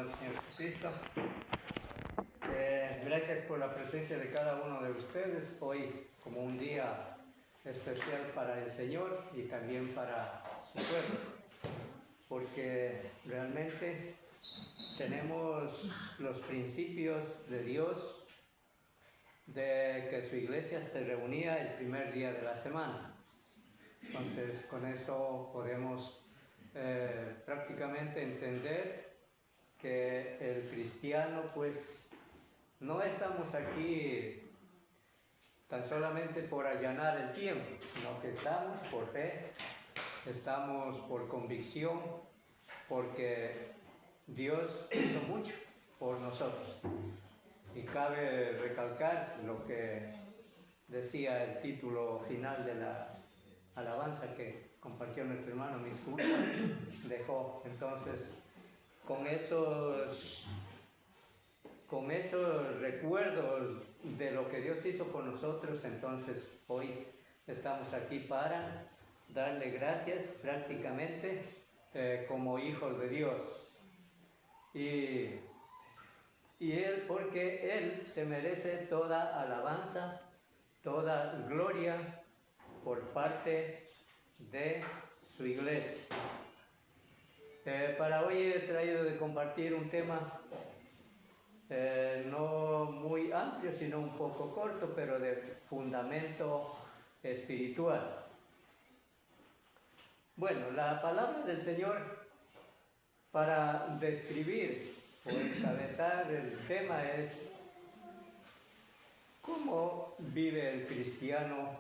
amado Señor Jesucristo. Gracias por la presencia de cada uno de ustedes hoy como un día especial para el Señor y también para su pueblo, porque realmente tenemos los principios de Dios de que su iglesia se reunía el primer día de la semana. Entonces con eso podemos prácticamente entender que el cristiano pues no estamos aquí tan solamente por allanar el tiempo, sino que estamos por fe, estamos por convicción, porque Dios hizo mucho por nosotros. Y cabe recalcar lo que decía el título final de la alabanza que compartió nuestro hermano Miscuta, dejó. Entonces, con esos recuerdos de lo que Dios hizo por nosotros, entonces hoy estamos aquí para darle gracias prácticamente como hijos de Dios. Y Él, porque Él se merece toda alabanza, toda gloria por parte de su iglesia. Para hoy he traído de compartir un tema no muy amplio, sino un poco corto, pero de fundamento espiritual. Bueno, la palabra del Señor para describir o encabezar el tema es cómo vive el cristiano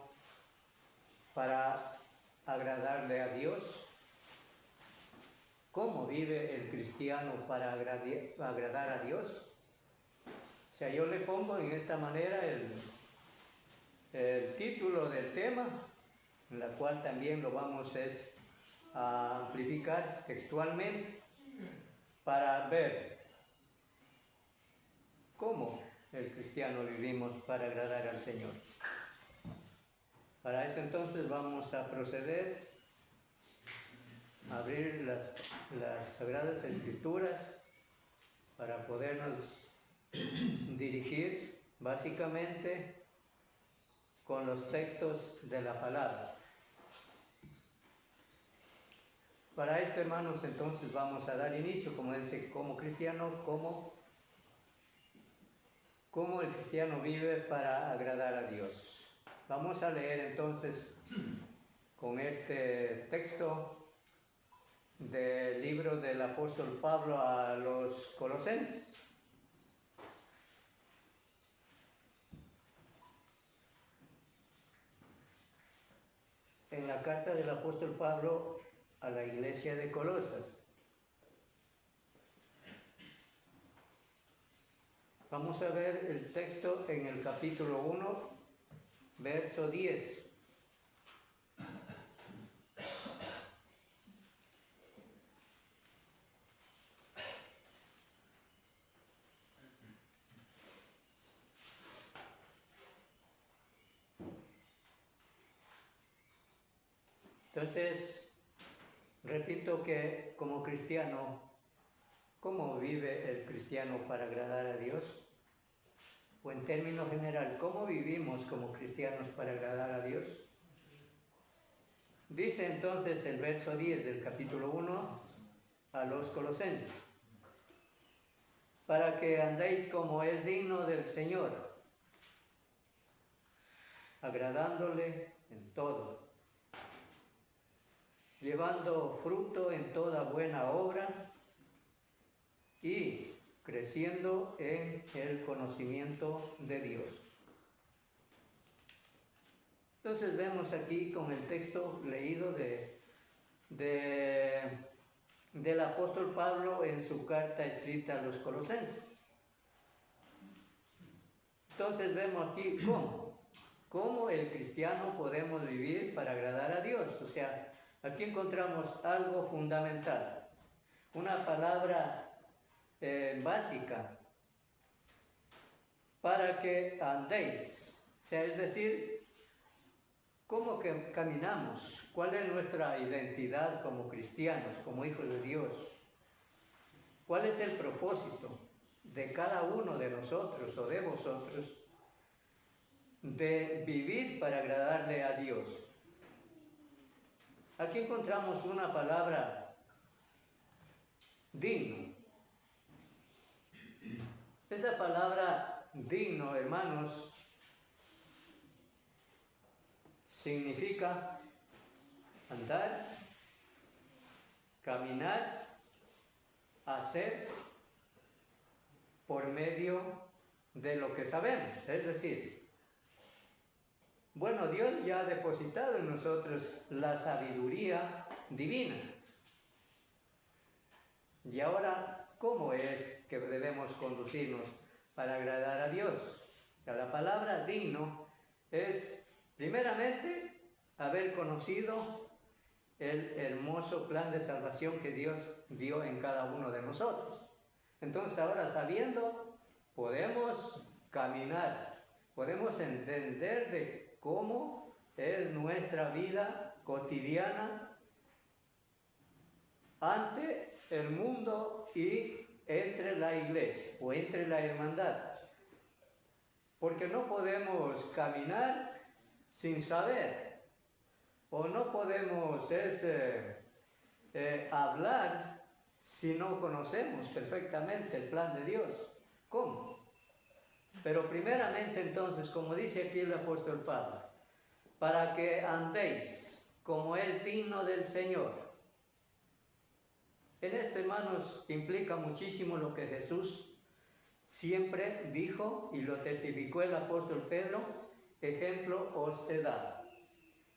para agradarle a Dios. ¿Cómo vive el cristiano para agradar a Dios? O sea, yo le pongo en esta manera el título del tema, en la cual también lo vamos a amplificar textualmente para ver cómo el cristiano vivimos para agradar al Señor. Para eso entonces vamos a proceder a abrir las Sagradas Escrituras para podernos dirigir básicamente con los textos de la palabra. Para esto, hermanos, entonces vamos a dar inicio, como dice, como cristiano, cómo el cristiano vive para agradar a Dios. Vamos a leer entonces con este texto del libro del apóstol Pablo a los Colosenses. En la carta del apóstol Pablo a la iglesia de Colosas. Vamos a ver el texto en el capítulo 1, verso 10. Entonces, repito que como cristiano, ¿cómo vive el cristiano para agradar a Dios? O en términos general, ¿cómo vivimos como cristianos para agradar a Dios? Dice entonces el verso 10 del capítulo 1 a los Colosenses: para que andéis como es digno del Señor, agradándole en todo, llevando fruto en toda buena obra y creciendo en el conocimiento de Dios. Entonces vemos aquí con el texto leído del apóstol Pablo en su carta escrita a los Colosenses. Entonces vemos aquí cómo el cristiano podemos vivir para agradar a Dios. O sea, aquí encontramos algo fundamental, una palabra básica: para que andéis. O sea, es decir, ¿cómo que caminamos? ¿Cuál es nuestra identidad como cristianos, como hijos de Dios? ¿Cuál es el propósito de cada uno de nosotros o de vosotros de vivir para agradarle a Dios? Aquí encontramos una palabra: digno. Esa palabra digno, hermanos, significa andar, caminar, hacer por medio de lo que sabemos. Es decir, bueno, Dios ya ha depositado en nosotros la sabiduría divina. Y ahora, ¿cómo es que debemos conducirnos para agradar a Dios? O sea, la palabra digno es, primeramente, haber conocido el hermoso plan de salvación que Dios dio en cada uno de nosotros. Entonces, ahora sabiendo, podemos caminar, podemos entender de cómo es nuestra vida cotidiana ante el mundo y entre la iglesia o entre la hermandad. Porque no podemos caminar sin saber, o no podemos hablar si no conocemos perfectamente el plan de Dios. ¿Cómo? Pero primeramente entonces, como dice aquí el apóstol Pablo, para que andéis como es digno del Señor. En esto, hermanos, implica muchísimo lo que Jesús siempre dijo y lo testificó el apóstol Pedro: ejemplo os he dado.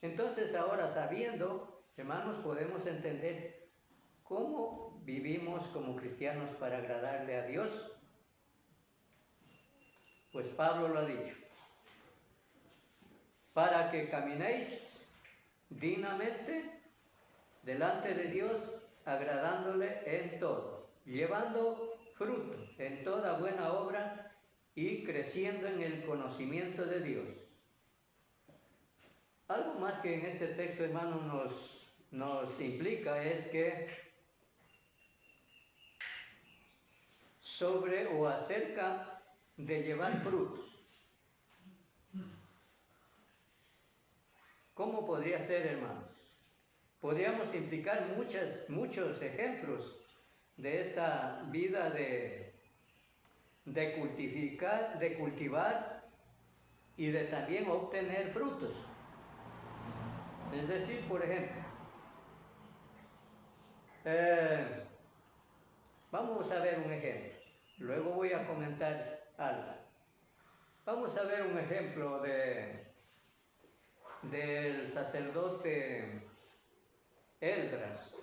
Entonces, ahora sabiendo, hermanos, podemos entender cómo vivimos como cristianos para agradarle a Dios. Pues Pablo lo ha dicho: para que caminéis dignamente delante de Dios, agradándole en todo, llevando fruto en toda buena obra y creciendo en el conocimiento de Dios. Algo más que en este texto, hermano, nos implica es que sobre o acerca de llevar frutos. ¿Cómo podría ser, hermanos? Podríamos implicar muchos ejemplos de esta vida de cultivar y de también obtener frutos. Es decir, por ejemplo, vamos a ver un ejemplo, luego voy a comentar algo. Vamos a ver un ejemplo del sacerdote Esdras.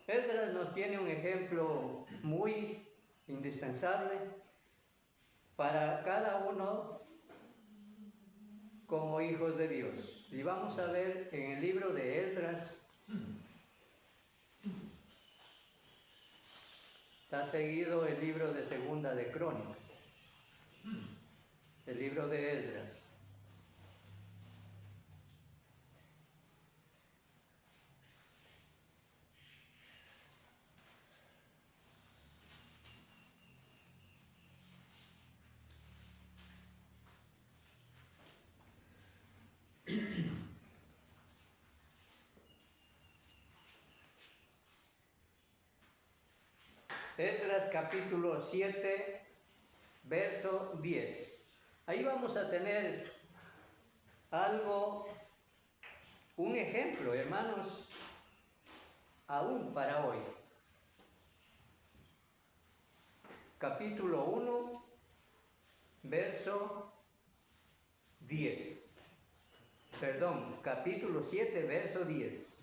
Esdras nos tiene un ejemplo muy indispensable para cada uno como hijos de Dios. Y vamos a ver en el libro de Esdras, está seguido el libro de Segunda de Crónicas, el libro de Esdras. Esdras capítulo 7, verso 10. Ahí vamos a tener un ejemplo, hermanos, aún para hoy. Capítulo 1, verso 10. Perdón, capítulo 7, verso 10.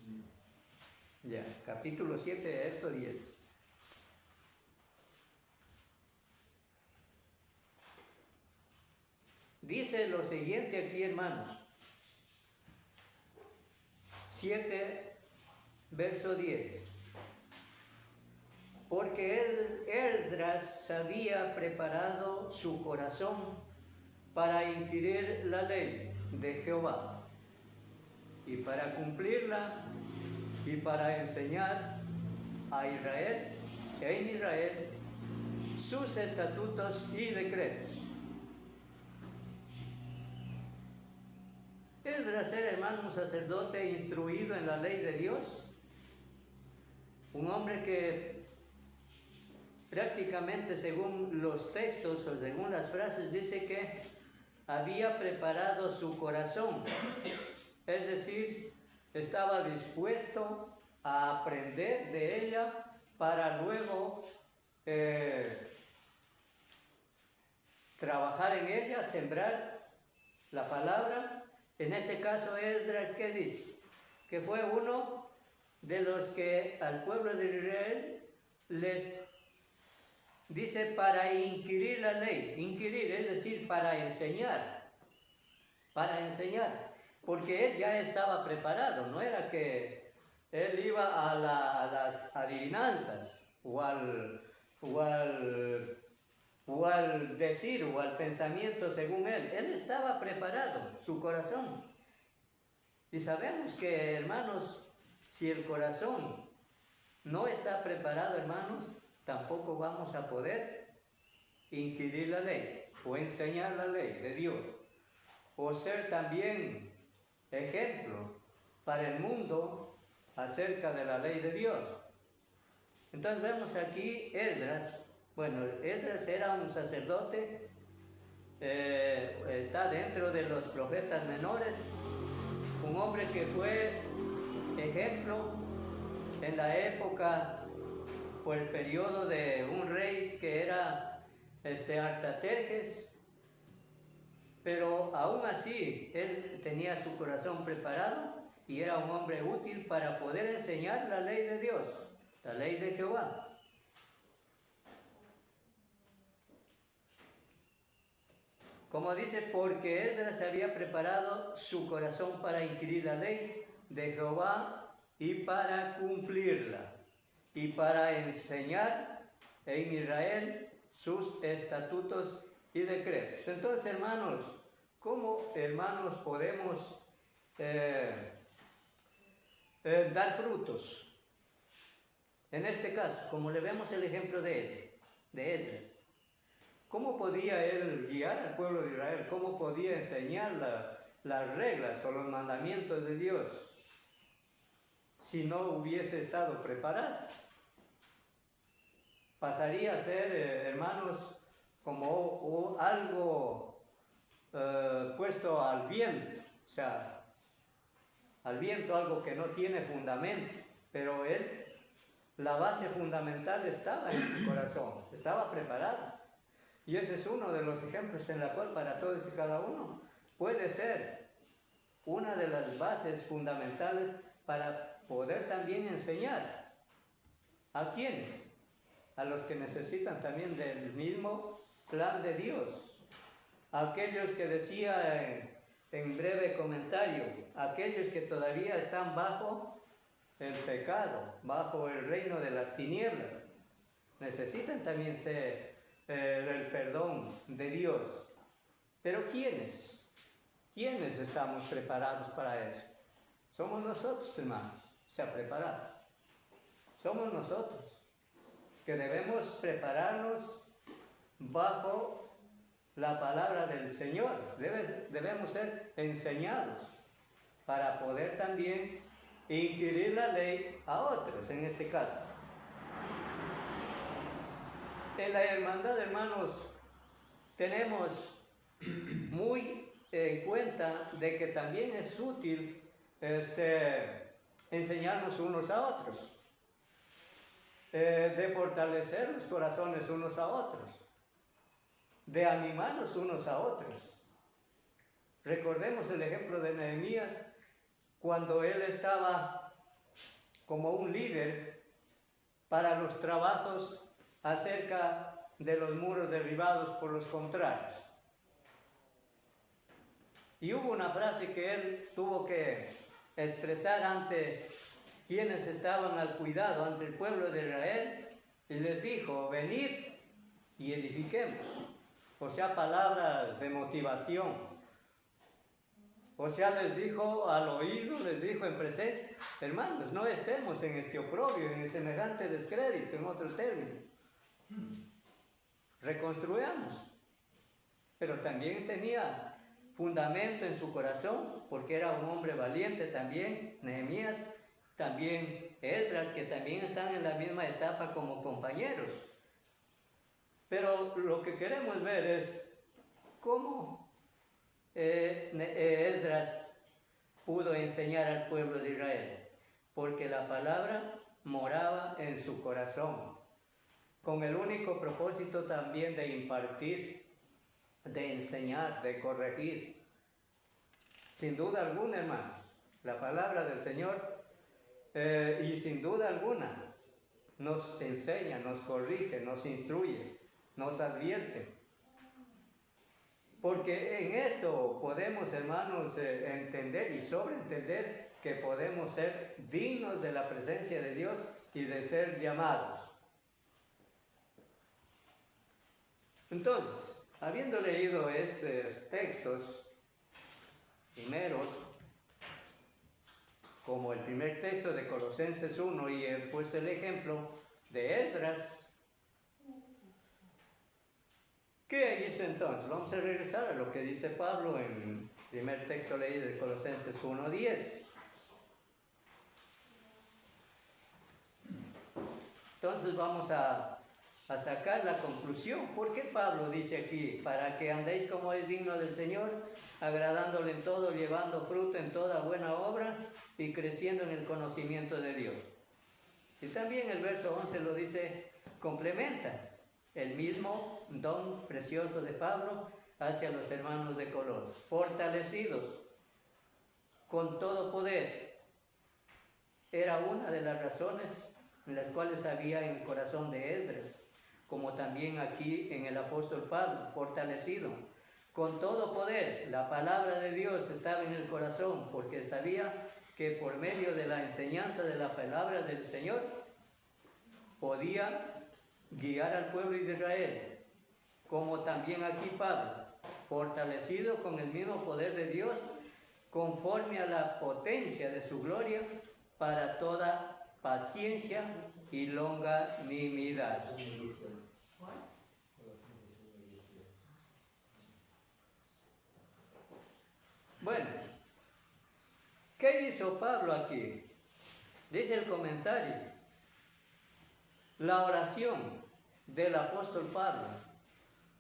Ya, capítulo 7, verso 10. Dice lo siguiente aquí, hermanos. 7, verso 10. Porque Esdras había preparado su corazón para inquirir la ley de Jehová y para cumplirla y para enseñar a Israel, en Israel, sus estatutos y decretos. Esdras era, hermano, un sacerdote instruido en la ley de Dios, un hombre que prácticamente, según los textos o según las frases, dice que había preparado su corazón, es decir, estaba dispuesto a aprender de ella para luego trabajar en ella, sembrar la palabra. En este caso, Esdras, ¿qué dice? Que fue uno de los que al pueblo de Israel les dice para inquirir la ley. Inquirir es decir, para enseñar, porque él ya estaba preparado, no era que él iba a las adivinanzas o al decir o al pensamiento según él estaba preparado, su corazón. Y sabemos que, hermanos, si el corazón no está preparado, hermanos, tampoco vamos a poder inquirir la ley o enseñar la ley de Dios o ser también ejemplo para el mundo acerca de la ley de Dios. Entonces vemos aquí Esdras. Bueno, Esdras era un sacerdote, está dentro de los profetas menores, un hombre que fue ejemplo en la época por el periodo de un rey que era Artajerjes, pero aún así él tenía su corazón preparado y era un hombre útil para poder enseñar la ley de Dios, la ley de Jehová. Como dice, porque Esdras se había preparado su corazón para inquirir la ley de Jehová y para cumplirla, y para enseñar en Israel sus estatutos y decretos. Entonces, hermanos, ¿cómo, hermanos, podemos dar frutos? En este caso, como le vemos el ejemplo de Esdras, ¿cómo podía él guiar al pueblo de Israel? ¿Cómo podía enseñar las reglas o los mandamientos de Dios si no hubiese estado preparado? Pasaría a ser, hermanos, como algo puesto al viento, o sea, al viento, algo que no tiene fundamento, pero él, la base fundamental estaba en su corazón, estaba preparado. Y ese es uno de los ejemplos en la cual para todos y cada uno puede ser una de las bases fundamentales para poder también enseñar. ¿A quiénes? A los que necesitan también del mismo plan de Dios. Aquellos que decía en breve comentario, aquellos que todavía están bajo el pecado, bajo el reino de las tinieblas, necesitan también ser el perdón de Dios. Pero ¿quiénes? ¿Quiénes estamos preparados para eso? Somos nosotros, hermanos, se ha preparado. Somos nosotros que debemos prepararnos bajo la palabra del Señor. Debemos ser enseñados para poder también inquirir la ley a otros, en este caso. En la hermandad, hermanos, tenemos muy en cuenta de que también es útil enseñarnos unos a otros, de fortalecer los corazones unos a otros, de animarnos unos a otros. Recordemos el ejemplo de Nehemías, cuando él estaba como un líder para los trabajos acerca de los muros derribados por los contrarios. Y hubo una frase que él tuvo que expresar ante quienes estaban al cuidado, ante el pueblo de Israel, y les dijo: venid y edifiquemos. O sea, palabras de motivación. O sea, les dijo al oído, les dijo en presencia, hermanos, no estemos en este oprobio, en semejante descrédito, en otro término. Reconstruyamos. Pero también tenía fundamento en su corazón, porque era un hombre valiente también, Nehemías, también Esdras, que también están en la misma etapa como compañeros. Pero lo que queremos ver es cómo Esdras pudo enseñar al pueblo de Israel, porque la palabra moraba en su corazón, con el único propósito también de impartir, de enseñar, de corregir. Sin duda alguna, hermanos, la palabra del Señor, y sin duda alguna, nos enseña, nos corrige, nos instruye, nos advierte. Porque en esto podemos, hermanos, entender y sobreentender que podemos ser dignos de la presencia de Dios y de ser llamados. Entonces, habiendo leído estos textos primeros, como el primer texto de Colosenses 1 y he puesto el ejemplo de Esdras, ¿qué hizo entonces? Vamos a regresar a lo que dice Pablo en el primer texto leído de Colosenses 1:10. Entonces vamos a sacar la conclusión. ¿Por qué Pablo dice aquí? Para que andéis como es digno del Señor, agradándole en todo, llevando fruto en toda buena obra y creciendo en el conocimiento de Dios. Y también el verso 11 lo dice, complementa el mismo don precioso de Pablo hacia los hermanos de Colosas, fortalecidos con todo poder. Era una de las razones en las cuales había en el corazón de Esdras, como también aquí en el apóstol Pablo, fortalecido con todo poder. La palabra de Dios estaba en el corazón, porque sabía que por medio de la enseñanza de la palabra del Señor podía guiar al pueblo de Israel, como también aquí Pablo, fortalecido con el mismo poder de Dios, conforme a la potencia de su gloria, para toda paciencia y longanimidad. Bueno, ¿qué hizo Pablo aquí? Dice el comentario, la oración del apóstol Pablo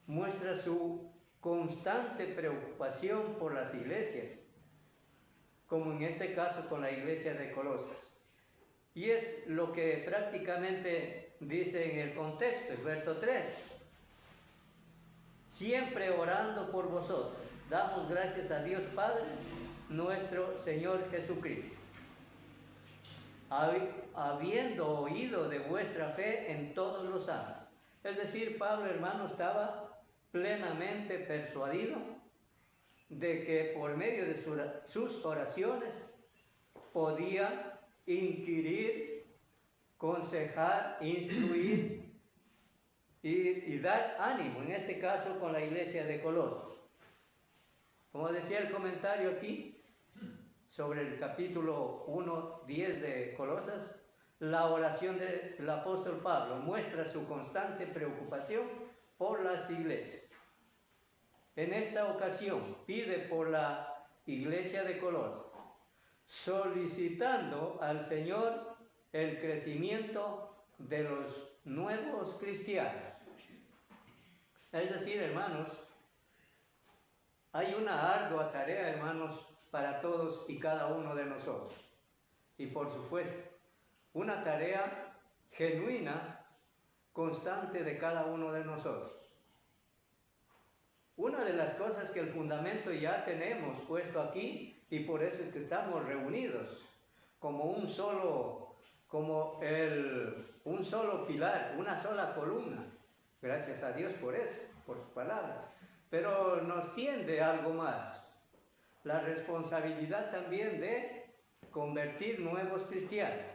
muestra su constante preocupación por las iglesias, como en este caso con la iglesia de Colosas. Y es lo que prácticamente dice en el contexto, el verso 3. Siempre orando por vosotros, damos gracias a Dios Padre, nuestro Señor Jesucristo, habiendo oído de vuestra fe en todos los santos. Es decir, Pablo, hermano, estaba plenamente persuadido de que por medio de sus oraciones podía inquirir, aconsejar, instruir y dar ánimo, en este caso con la iglesia de Colosas. Como decía el comentario aquí, sobre el capítulo 1:10 de Colosas, la oración del apóstol Pablo muestra su constante preocupación por las iglesias. En esta ocasión pide por la iglesia de Colosas, solicitando al Señor el crecimiento de los nuevos cristianos. Es decir, hermanos, hay una ardua tarea, hermanos, para todos y cada uno de nosotros. Y por supuesto, una tarea genuina, constante de cada uno de nosotros. Una de las cosas que el fundamento ya tenemos puesto aquí, y por eso es que estamos reunidos como un solo pilar, una sola columna. Gracias a Dios por eso, por su palabra. Pero nos tiende algo más. La responsabilidad también de convertir nuevos cristianos.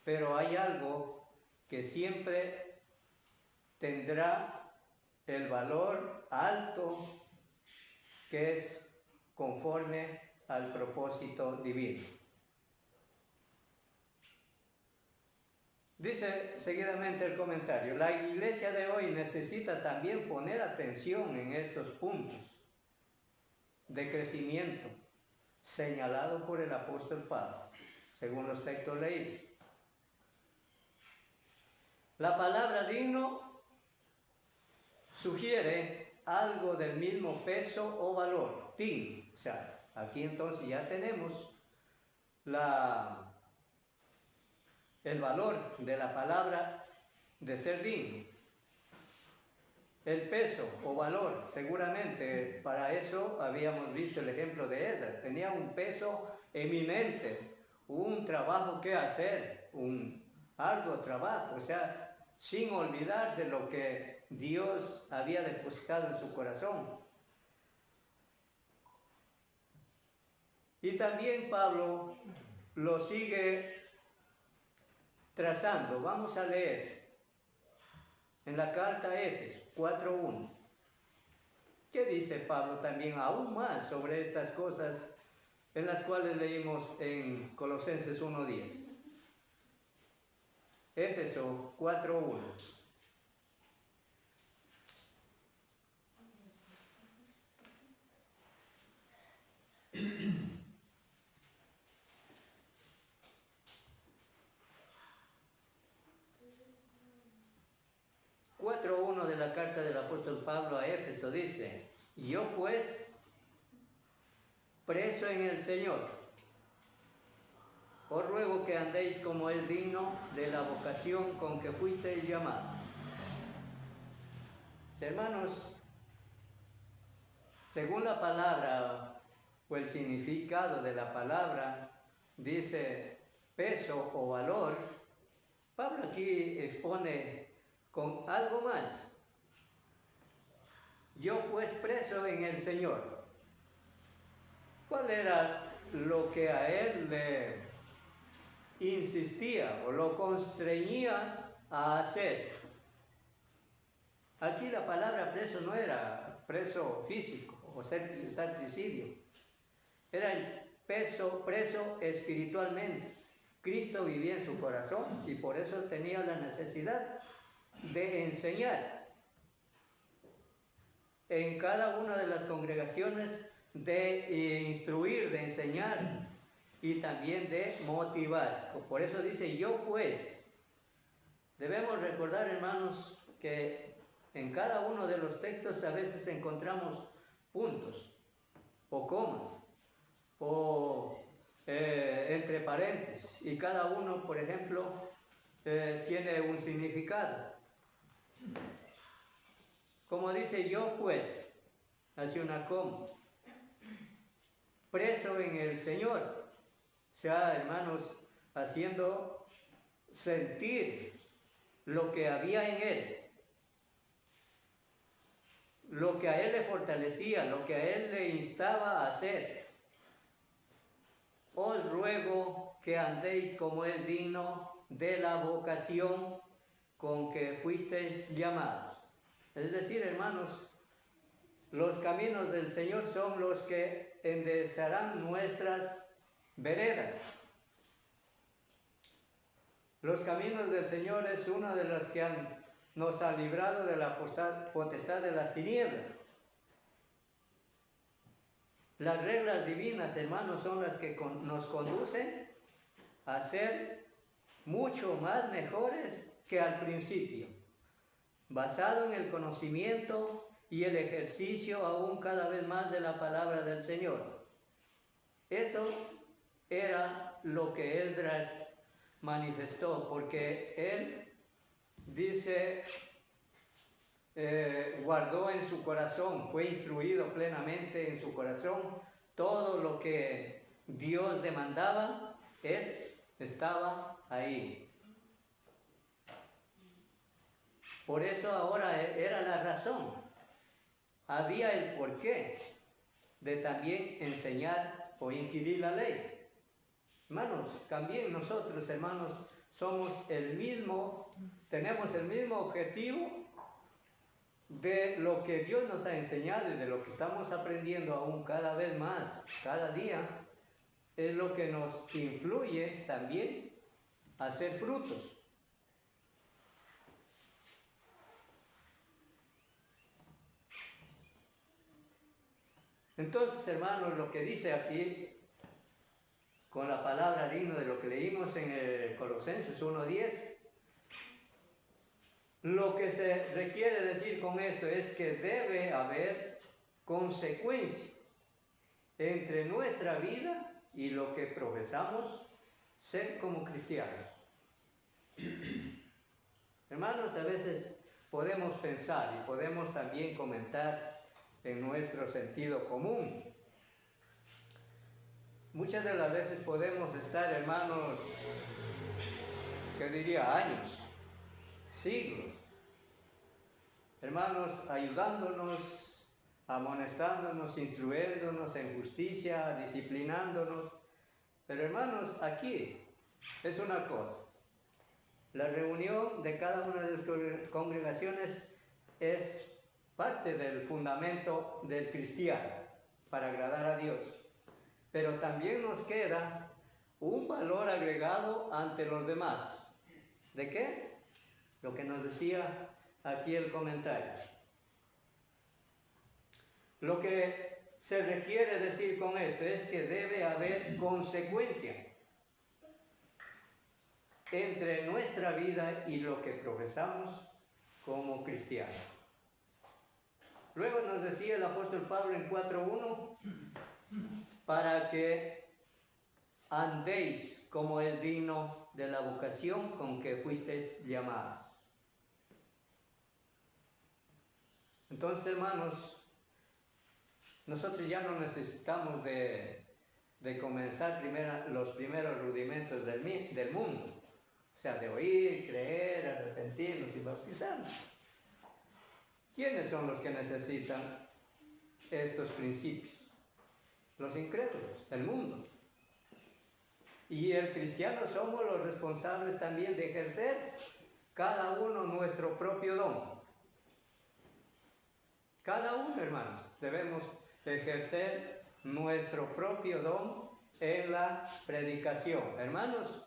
Pero hay algo que siempre tendrá el valor alto que es conforme al propósito divino. Dice seguidamente el comentario: la iglesia de hoy necesita también poner atención en estos puntos de crecimiento señalado por el apóstol Pablo, según los textos leídos. La palabra digno sugiere algo del mismo peso o valor, digno. O sea, aquí entonces ya tenemos el valor de la palabra de ser digno. El peso o valor, seguramente, para eso habíamos visto el ejemplo de Esdras. Tenía un peso eminente, un trabajo que hacer, un arduo trabajo, o sea, sin olvidar de lo que Dios había depositado en su corazón. Y también Pablo lo sigue trazando. Vamos a leer en la carta a Éfeso 4:1. ¿Qué dice Pablo también aún más sobre estas cosas en las cuales leímos en Colosenses 1:10? Éfeso 4:1. De la carta del apóstol Pablo a Éfeso dice: yo pues, preso en el Señor, os ruego que andéis como es digno de la vocación con que fuisteis llamados. Hermanos, según la palabra o el significado de la palabra, dice peso o valor. Pablo aquí expone con algo más. Yo pues preso en el Señor. ¿Cuál era lo que a él le insistía o lo constreñía a hacer? Aquí la palabra preso no era preso físico o estar presidio. Era el preso espiritualmente. Cristo vivía en su corazón y por eso tenía la necesidad de enseñar en cada una de las congregaciones, de instruir, de enseñar y también de motivar. Por eso dice yo pues. Debemos recordar, hermanos, que en cada uno de los textos a veces encontramos puntos o comas o entre paréntesis, y cada uno, por ejemplo, tiene un significado. Como dice yo pues, hace una coma. Preso en el Señor, o sea, hermanos, haciendo sentir lo que había en él, lo que a él le fortalecía, lo que a él le instaba a hacer. Os ruego que andéis como es digno de la vocación con que fuisteis llamados. Es decir, hermanos, los caminos del Señor son los que enderezarán nuestras veredas. Los caminos del Señor es una de las que nos ha librado de la potestad de las tinieblas. Las reglas divinas, hermanos, son las que nos conducen a ser mucho más mejores que al principio, basado en el conocimiento y el ejercicio aún cada vez más de la palabra del Señor. Eso era lo que Esdras manifestó, porque él dice, guardó en su corazón, fue instruido plenamente en su corazón, todo lo que Dios demandaba, él estaba ahí. Por eso ahora era la razón, había el porqué de también enseñar o inquirir la ley. Hermanos, también nosotros, hermanos, tenemos el mismo objetivo de lo que Dios nos ha enseñado y de lo que estamos aprendiendo aún cada vez más, cada día, es lo que nos influye también a hacer frutos. Entonces, hermanos, lo que dice aquí, con la palabra digno de lo que leímos en el Colosenses 1:10, lo que se requiere decir con esto es que debe haber consecuencia entre nuestra vida y lo que profesamos ser como cristianos. Hermanos, a veces podemos pensar y podemos también comentar en nuestro sentido común. Muchas de las veces podemos estar, hermanos, ¿qué diría? Años, siglos, hermanos, ayudándonos, amonestándonos, instruyéndonos en justicia, disciplinándonos. Pero hermanos, aquí es una cosa. La reunión de cada una de las congregaciones es parte del fundamento del cristiano para agradar a Dios. Pero también nos queda un valor agregado ante los demás. ¿De qué? Lo que nos decía aquí el comentario. Lo que se requiere decir con esto es que debe haber consecuencia entre nuestra vida y lo que profesamos como cristianos. Luego nos decía el apóstol Pablo en 4:1, para que andéis como es digno de la vocación con que fuisteis llamados. Entonces, hermanos, nosotros ya no necesitamos de comenzar los primeros rudimentos del mundo. O sea, de oír, creer, arrepentirnos y bautizarnos. ¿Quiénes son los que necesitan estos principios? Los incrédulos, el mundo. Y el cristiano somos los responsables también de ejercer cada uno nuestro propio don. Cada uno, hermanos, debemos ejercer nuestro propio don en la predicación. Hermanos,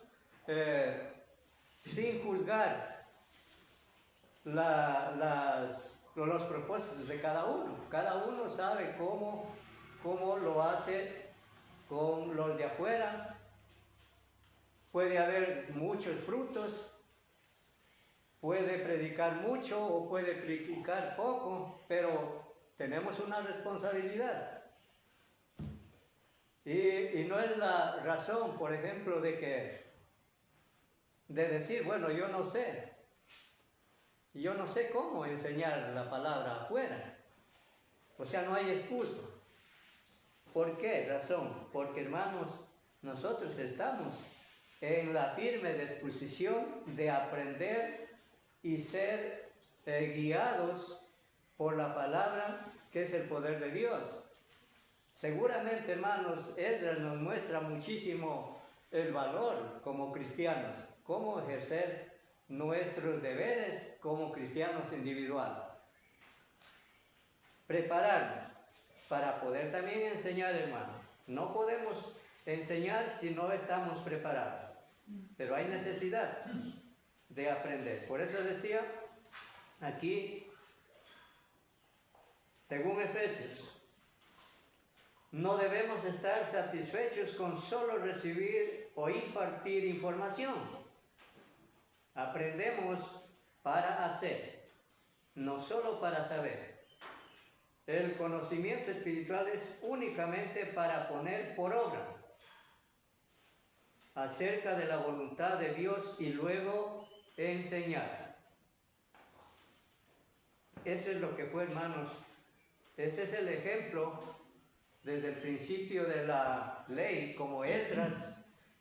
sin juzgar los propósitos de cada uno. Cada uno sabe cómo lo hace con los de afuera. Puede haber muchos frutos, puede predicar mucho o puede predicar poco, pero tenemos una responsabilidad. Y no es la razón, por ejemplo, de decir, bueno, yo no sé cómo enseñar la palabra afuera. O sea, no hay excusa. ¿Por qué razón? Porque, hermanos, nosotros estamos en la firme disposición de aprender y ser guiados por la palabra que es el poder de Dios. Seguramente, hermanos, Esdras nos muestra muchísimo el valor como cristianos, cómo ejercer nuestros deberes como cristianos individuales. Prepararnos para poder también enseñar, hermanos. No podemos enseñar si no estamos preparados, pero hay necesidad de aprender. Por eso decía aquí, según Efesios, no debemos estar satisfechos con solo recibir o impartir información. Aprendemos para hacer, no solo para saber. El conocimiento espiritual es únicamente para poner por obra acerca de la voluntad de Dios y luego enseñar. Eso es lo que fue, hermanos. Ese es el ejemplo desde el principio de la ley, como Esdras,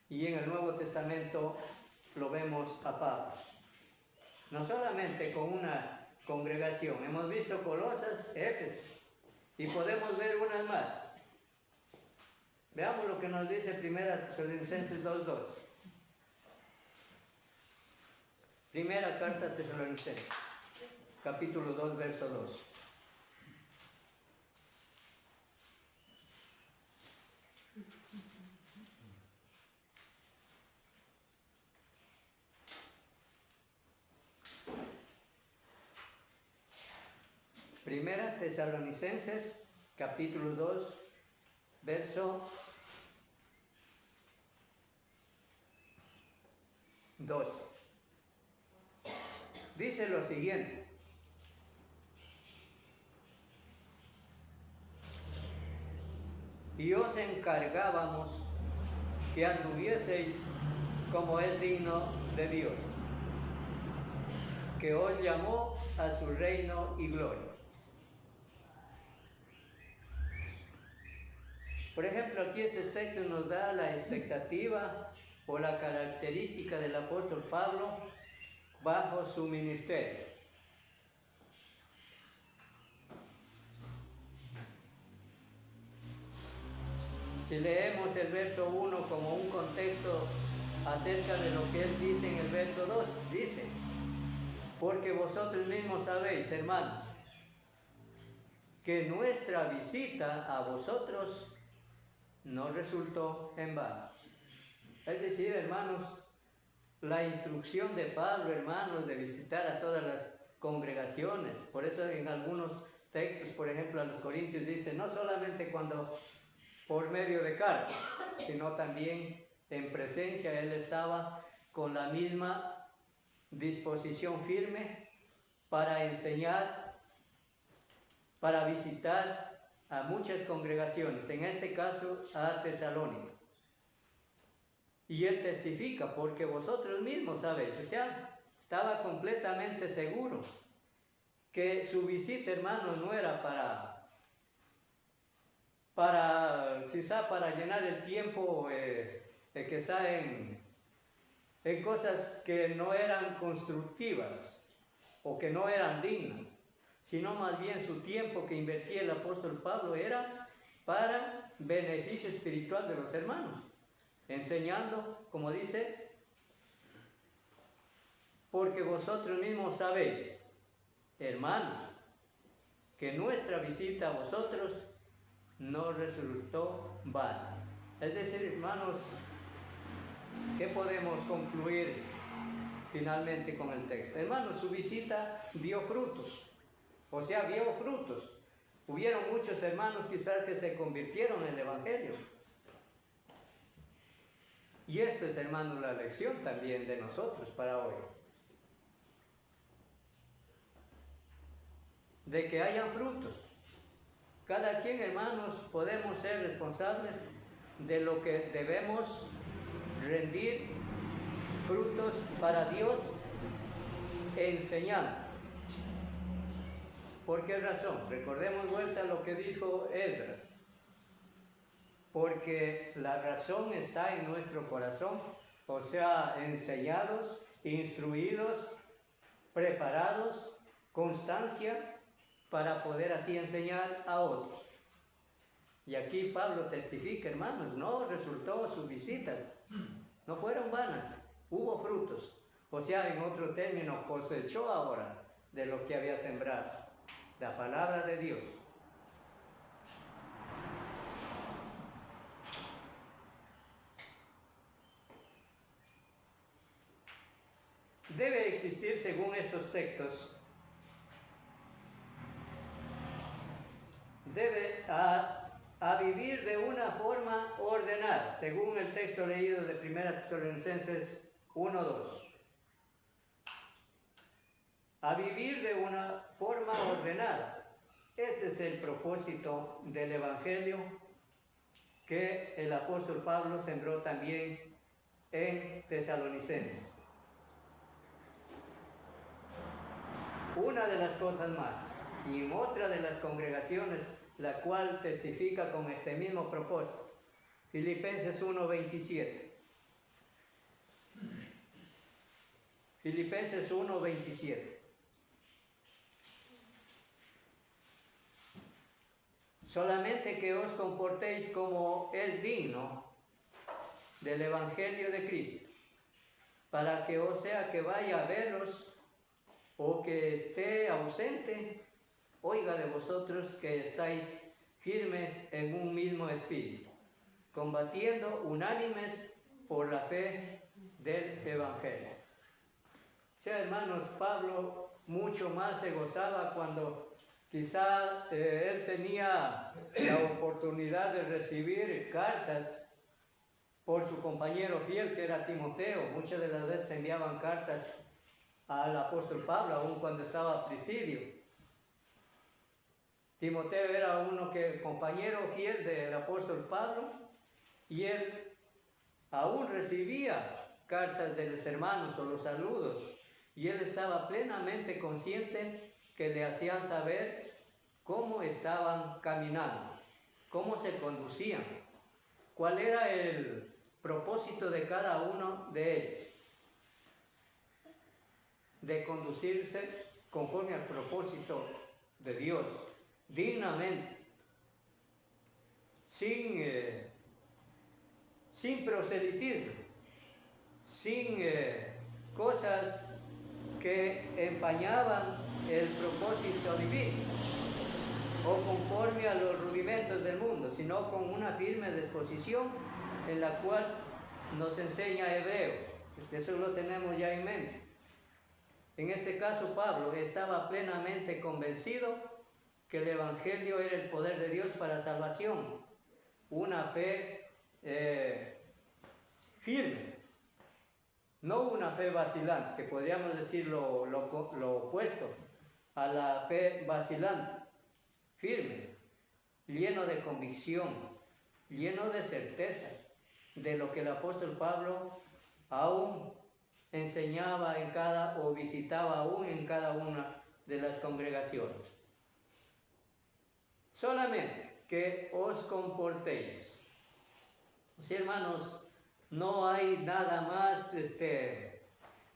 y en el Nuevo Testamento lo vemos a Pablo. No solamente con una congregación, hemos visto Colosas, Éfeso, y podemos ver unas más. Veamos lo que nos dice 1 Tesalonicenses 2:2. Primera carta a Tesalonicenses. capítulo 2, verso 2. Primera Tesalonicenses, capítulo 2, verso 2. Dice lo siguiente: y os encargábamos que anduvieseis como es digno de Dios, que os llamó a su reino y gloria. Por ejemplo, aquí este texto nos da la expectativa o la característica del apóstol Pablo bajo su ministerio. Si leemos el verso 1 como un contexto acerca de lo que él dice en el verso 2, dice: porque vosotros mismos sabéis, hermanos, que nuestra visita a vosotros no resultó en vano. Es decir, hermanos, la instrucción de Pablo, hermanos, de visitar a todas las congregaciones. Por eso en algunos textos, por ejemplo, a los Corintios dice, no solamente cuando por medio de cartas, sino también en presencia. Él estaba con la misma disposición firme para enseñar, para visitar a muchas congregaciones, en este caso a Tesalónica. Y él testifica, porque vosotros mismos sabéis, o sea, estaba completamente seguro que su visita, hermanos, no era quizá para llenar el tiempo, quizá en cosas que no eran constructivas o que no eran dignas, sino más bien su tiempo que invertía el apóstol Pablo era para beneficio espiritual de los hermanos, enseñando, como dice, porque vosotros mismos sabéis, hermanos, que nuestra visita a vosotros no resultó vana. Es decir, hermanos, ¿qué podemos concluir finalmente con el texto? Hermanos, su visita dio frutos, o sea, dio frutos. Hubieron muchos hermanos quizás que se convirtieron en el Evangelio. Y esto es, hermanos, la lección también de nosotros para hoy. De que hayan frutos. Cada quien, hermanos, podemos ser responsables de lo que debemos rendir frutos para Dios enseñando. ¿Por qué razón? Recordemos vuelta lo que dijo Esdras. Porque la razón está en nuestro corazón, o sea, enseñados, instruidos, preparados, constancia, para poder así enseñar a otros. Y aquí Pablo testifica, hermanos, no resultó sus visitas, no fueron vanas, hubo frutos. O sea, en otro término, cosechó ahora de lo que había sembrado, la palabra de Dios. Debe existir, según estos textos, debe a vivir de una forma ordenada, según el texto leído de 1 Tesalonicenses 1:2. A vivir de una forma ordenada. Este es el propósito del Evangelio que el apóstol Pablo sembró también en Tesalonicenses. Una de las cosas más, y en otra de las congregaciones, la cual testifica con este mismo propósito, Filipenses 1:27. Filipenses 1:27. Solamente que os comportéis como es digno del Evangelio de Cristo, para que o sea que vaya a verlos o que esté ausente, oiga de vosotros que estáis firmes en un mismo espíritu, combatiendo unánimes por la fe del Evangelio. O sea, hermanos, Pablo mucho más se gozaba cuando quizá él tenía la oportunidad de recibir cartas por su compañero fiel, que era Timoteo. Muchas de las veces enviaban cartas al apóstol Pablo, aun cuando estaba a presidio. Timoteo era compañero fiel del apóstol Pablo, y él aún recibía cartas de los hermanos o los saludos, y él estaba plenamente consciente que le hacían saber cómo estaban caminando, cómo se conducían, cuál era el propósito de cada uno de ellos, de conducirse conforme al propósito de Dios, dignamente, sin proselitismo, sin cosas que empañaban el propósito divino o conforme a los rudimentos del mundo, sino con una firme disposición en la cual nos enseña Hebreos. Eso lo tenemos ya en mente. En este caso, Pablo estaba plenamente convencido que el Evangelio era el poder de Dios para salvación, una fe firme, no una fe vacilante, que podríamos decir lo opuesto a la fe vacilante, firme, lleno de convicción, lleno de certeza de lo que el apóstol Pablo aún enseñaba o visitaba aún en cada una de las congregaciones. Solamente que os comportéis. Sí, hermanos, no hay nada más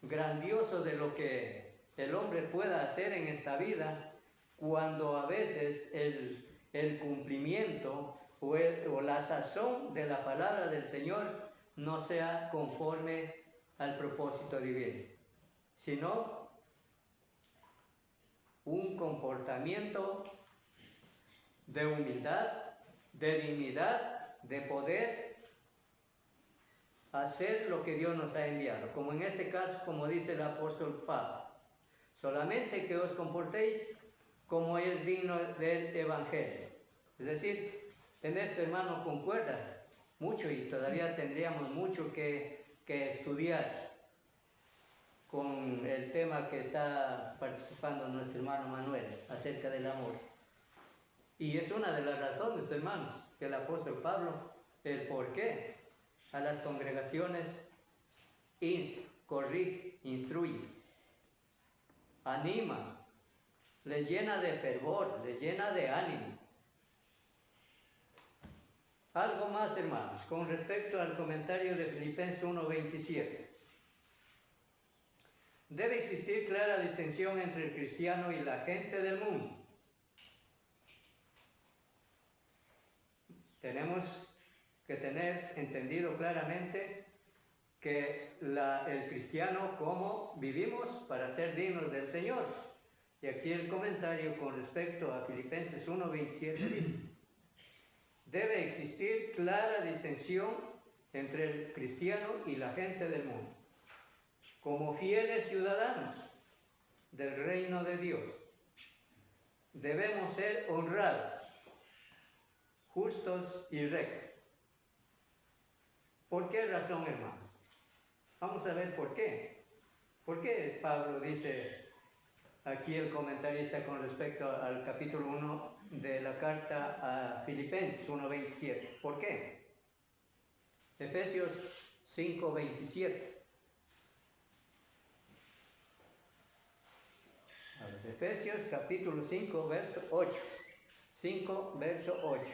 grandioso de lo que el hombre pueda hacer en esta vida, cuando a veces el cumplimiento o la sazón de la palabra del Señor no sea conforme al propósito divino, sino un comportamiento de humildad, de dignidad, de poder hacer lo que Dios nos ha enviado, como en este caso, como dice el apóstol Pablo, solamente que os comportéis como es digno del Evangelio. Es decir, en esto, hermano, concuerda mucho, y todavía tendríamos mucho que estudiar con el tema que está participando nuestro hermano Manuel acerca del amor. Y es una de las razones, hermanos, que el apóstol Pablo, el por qué a las congregaciones corrige, instruye, anima, les llena de fervor, les llena de ánimo. Algo más, hermanos, con respecto al comentario de Filipenses 1:27. Debe existir clara distinción entre el cristiano y la gente del mundo. Tenemos que tener entendido claramente que el cristiano, cómo vivimos para ser dignos del Señor. Y aquí el comentario con respecto a Filipenses 1:27 dice: debe existir clara distinción entre el cristiano y la gente del mundo, como fieles ciudadanos del reino de Dios. Debemos ser honrados, justos y rectos. ¿Por qué razón, hermano? Vamos a ver por qué. ¿Por qué Pablo dice aquí, el comentarista, con respecto al capítulo 1 de la carta a Filipenses 1:27? ¿Por qué? Efesios 5:27. Efesios capítulo 5, verso 8. 5, verso 8.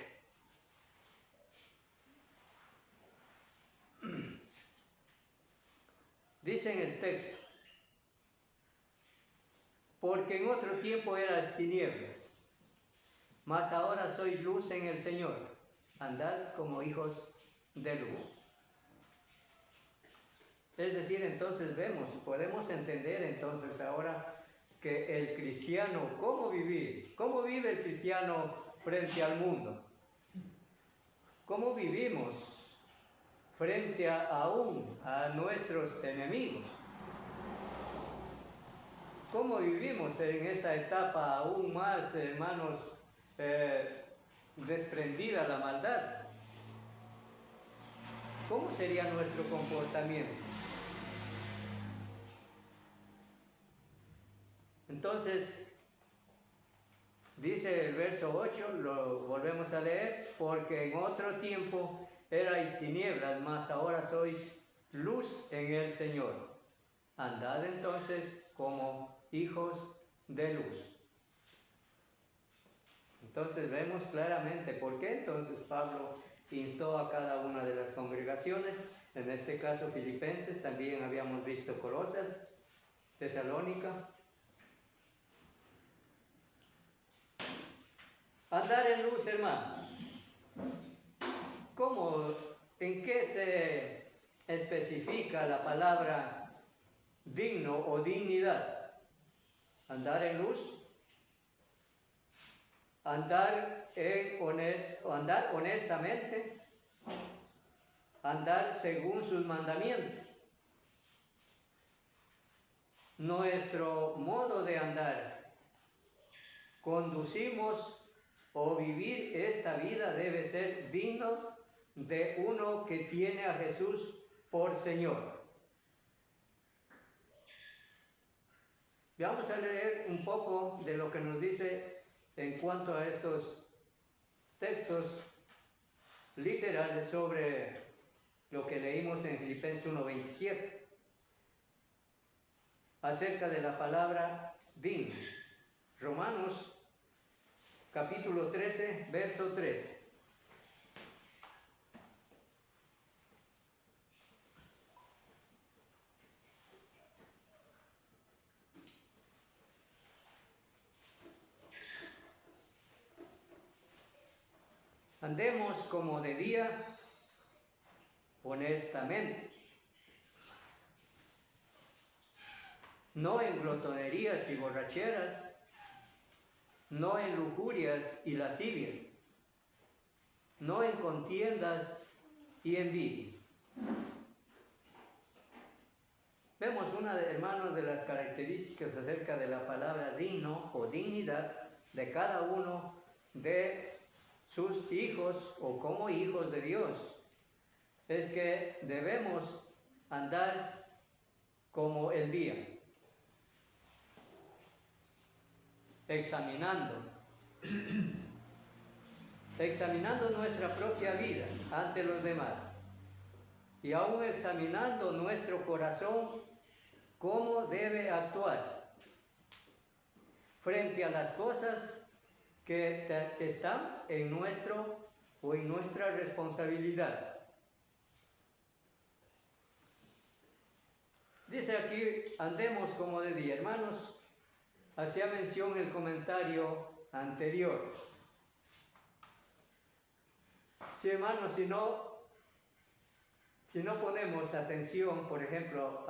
Dice en el texto: porque en otro tiempo eras tinieblas, mas ahora sois luz en el Señor. Andad como hijos de luz. Es decir, entonces podemos entender entonces ahora que el cristiano, ¿cómo vivir? ¿Cómo vive el cristiano frente al mundo? ¿Cómo vivimos frente aún a nuestros enemigos? ¿Cómo vivimos en esta etapa aún más, hermanos, desprendida la maldad? ¿Cómo sería nuestro comportamiento? Entonces, dice el verso 8, lo volvemos a leer, porque en otro tiempo erais tinieblas, mas ahora sois luz en el Señor. Andad entonces como hijos de luz. Entonces vemos claramente por qué entonces Pablo instó a cada una de las congregaciones, en este caso Filipenses, también habíamos visto Colosas, Tesalónica. Andar en luz, hermanos. ¿Cómo, en qué se especifica la palabra digno o dignidad? Andar en luz, andar honestamente, andar según sus mandamientos. Nuestro modo de andar, conducimos o vivir esta vida debe ser digno de uno que tiene a Jesús por Señor. Vamos a leer un poco de lo que nos dice en cuanto a estos textos literales sobre lo que leímos en Filipenses 1:27 acerca de la palabra digno. Romanos capítulo 13, verso 3. Andemos como de día, honestamente, no en glotonerías y borracheras, no en lujurias y lascivias, no en contiendas y envidias. Vemos hermanos, de las características acerca de la palabra digno o dignidad de cada uno de sus hijos o como hijos de Dios. Es que debemos andar como el día, examinando nuestra propia vida ante los demás y aún examinando nuestro corazón, cómo debe actuar frente a las cosas que están en nuestra responsabilidad. Dice aquí, andemos como de día. Hermanos, hacía mención el comentario anterior. Sí, hermanos, si no ponemos atención, por ejemplo,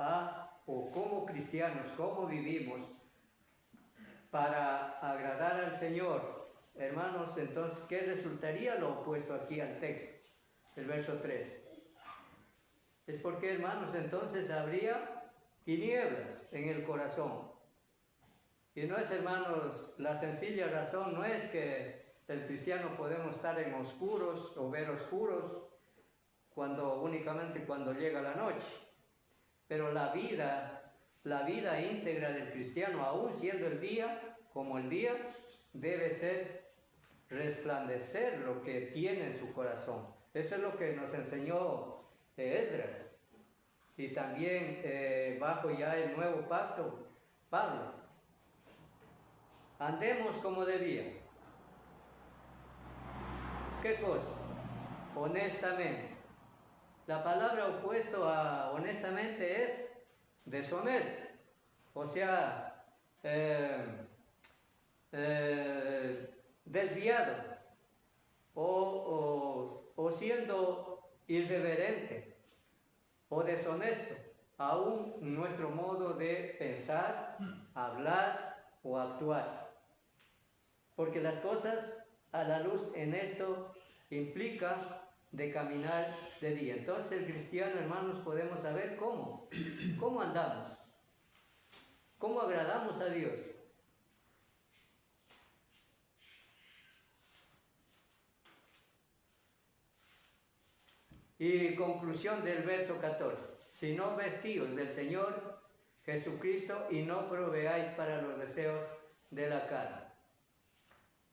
o como cristianos, cómo vivimos para agradar al Señor, hermanos, entonces, ¿qué resultaría lo opuesto aquí al texto? El verso 3. Es porque, hermanos, entonces habría tinieblas en el corazón. Y no es, hermanos, la sencilla razón no es que el cristiano podemos estar en oscuros o ver oscuros únicamente cuando llega la noche. Pero la vida íntegra del cristiano, aún siendo el día, como el día, debe ser resplandecer lo que tiene en su corazón. Eso es lo que nos enseñó Esdras. Y también bajo ya el nuevo pacto, Pablo. Andemos como de día. ¿Qué cosa? Honestamente. La palabra opuesto a honestamente es deshonesto. O sea, desviado o siendo irreverente o deshonesto, aún nuestro modo de pensar, hablar o actuar. Porque las cosas a la luz en esto implica de caminar de día. Entonces el cristiano, hermanos, podemos saber cómo andamos, cómo agradamos a Dios. Y conclusión del verso 14. Si no vestíos del Señor Jesucristo y no proveáis para los deseos de la carne.